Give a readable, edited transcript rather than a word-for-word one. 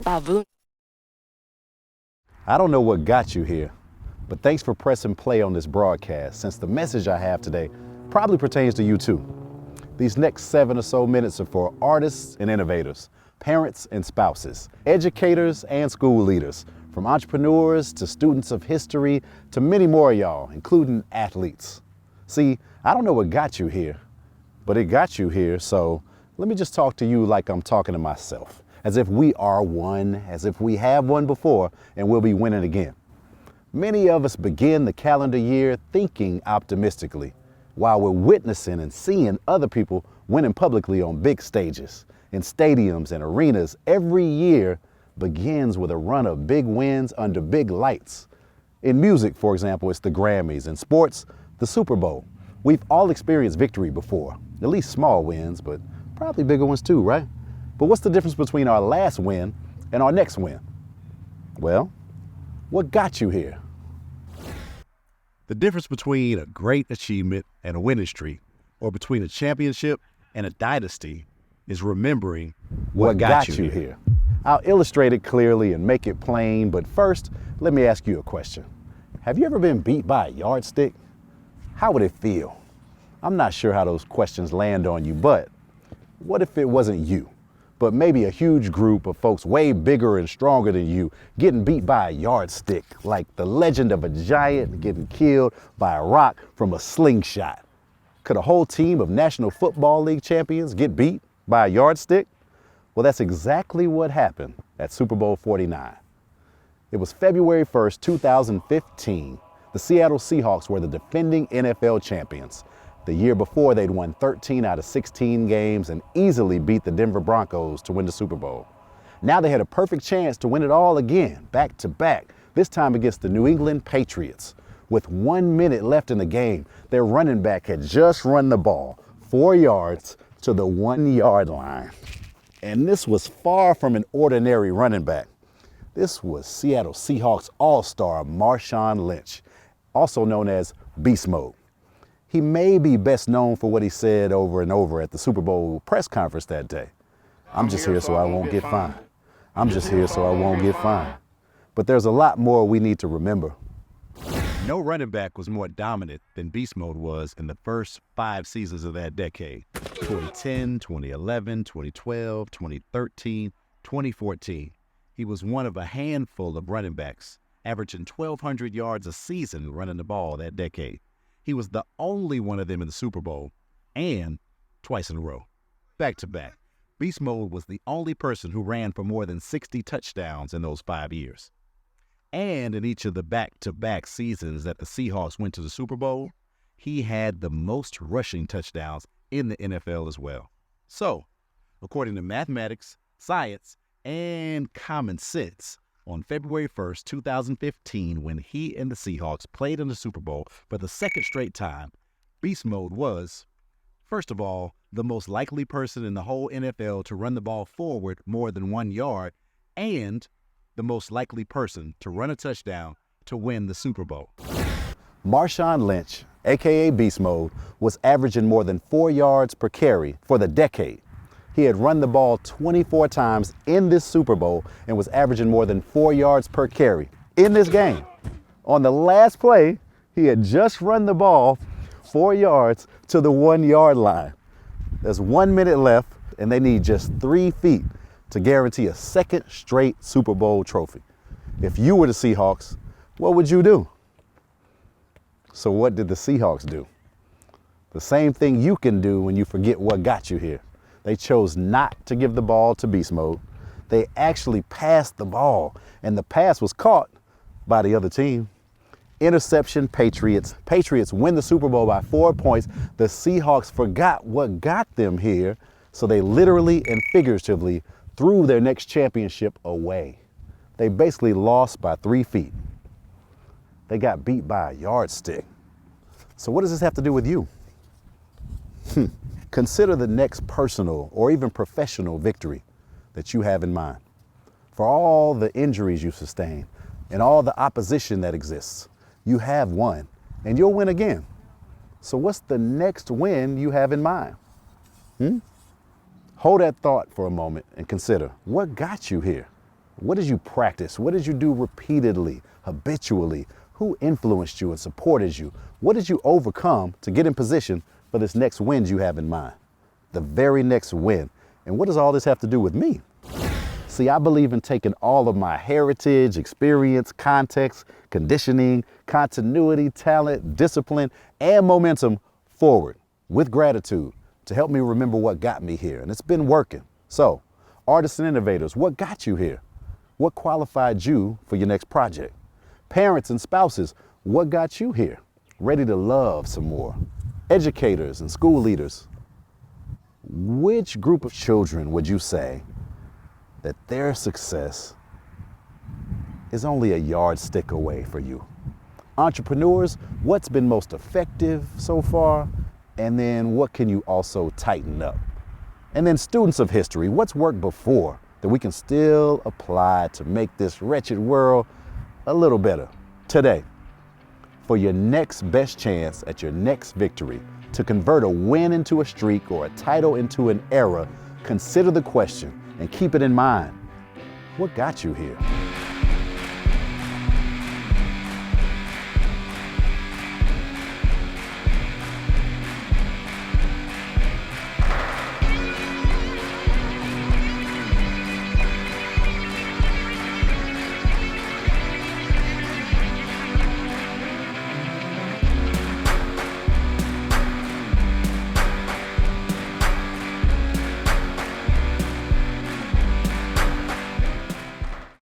Baboon. I don't know what got you here, but thanks for pressing play on this broadcast, since the message I have today probably pertains to you too. These next 7 or so minutes are for artists and innovators, parents and spouses, educators and school leaders, from entrepreneurs to students of history to many more of y'all, including athletes. See, I don't know what got you here, but it got you here, so let me just talk to you like I'm talking to myself, as if we are one, as if we have won before and we'll be winning again. Many of us begin the calendar year thinking optimistically, while we're witnessing and seeing other people winning publicly on big stages, in stadiums and arenas. Every year begins with a run of big wins under big lights. In music, for example, it's the Grammys. In sports, the Super Bowl. We've all experienced victory before, at least small wins, but probably bigger ones too, right? But what's the difference between our last win and our next win? Well, what got you here? The difference between a great achievement and a winning streak, or between a championship and a dynasty, is remembering What got you here? I'll illustrate it clearly and make it plain, but first, let me ask you a question. Have you ever been beat by a yardstick? How would it feel? I'm not sure how those questions land on you, but what if it wasn't you, but maybe a huge group of folks way bigger and stronger than you getting beat by a yardstick, like the legend of a giant getting killed by a rock from a slingshot? Could a whole team of National Football League champions get beat by a yardstick? Well, that's exactly what happened at Super Bowl 49. It was February 1st, 2015. The Seattle Seahawks were the defending NFL champions. The year before, they'd won 13 out of 16 games and easily beat the Denver Broncos to win the Super Bowl. Now they had a perfect chance to win it all again, back to back, this time against the New England Patriots. With 1 minute left in the game, their running back had just run the ball 4 yards to the 1 yard line. And this was far from an ordinary running back. This was Seattle Seahawks all-star Marshawn Lynch, also known as Beast Mode. He may be best known for what he said over and over at the Super Bowl press conference that day. I'm just here so I won't get fined. I'm just here so I won't get fined. But there's a lot more we need to remember. No running back was more dominant than Beast Mode was in the first 5 seasons of that decade: 2010, 2011, 2012, 2013, 2014. He was one of a handful of running backs, averaging 1,200 yards a season running the ball that decade. He was the only one of them in the Super Bowl, and twice in a row, back to back. Beast Mode was the only person who ran for more than 60 touchdowns in those 5 years. And in each of the back-to-back seasons that the Seahawks went to the Super Bowl, he had the most rushing touchdowns in the NFL as well. So, according to mathematics, science, and common sense, on February 1st, 2015, when he and the Seahawks played in the Super Bowl for the second straight time, Beast Mode was, first of all, the most likely person in the whole NFL to run the ball forward more than 1 yard, and the most likely person to run a touchdown to win the Super Bowl. Marshawn Lynch, aka Beast Mode, was averaging more than 4 yards per carry for the decade. He had run the ball 24 times in this Super Bowl and was averaging more than 4 yards per carry in this game. On the last play, he had just run the ball 4 yards to the 1 yard line. There's 1 minute left, and they need just 3 feet to guarantee a second straight Super Bowl trophy. If you were the Seahawks, what would you do? So what did the Seahawks do? The same thing you can do when you forget what got you here. They chose not to give the ball to Beast Mode. They actually passed the ball, and the pass was caught by the other team. Interception, Patriots. Patriots win the Super Bowl by 4 points. The Seahawks forgot what got them here, so they literally and figuratively threw their next championship away. They basically lost by 3 feet. They got beat by a yardstick. So what does this have to do with you? Consider the next personal or even professional victory that you have in mind. For all the injuries you sustain and all the opposition that exists, you have won, and you'll win again. So what's the next win you have in mind? Hold that thought for a moment and consider, what got you here? What did you practice? What did you do repeatedly, habitually? Who influenced you and supported you? What did you overcome to get in position for this next win you have in mind? The very next win. And what does all this have to do with me? See, I believe in taking all of my heritage, experience, context, conditioning, continuity, talent, discipline, and momentum forward with gratitude to help me remember what got me here. And it's been working. So, artists and innovators, what got you here? What qualified you for your next project? Parents and spouses, what got you here? Ready to love some more? Educators and school leaders, which group of children would you say that their success is only a yardstick away for you? Entrepreneurs, what's been most effective so far? And then what can you also tighten up? And then students of history, what's worked before that we can still apply to make this wretched world a little better today? For your next best chance at your next victory, to convert a win into a streak or a title into an era, consider the question and keep it in mind. What got you here?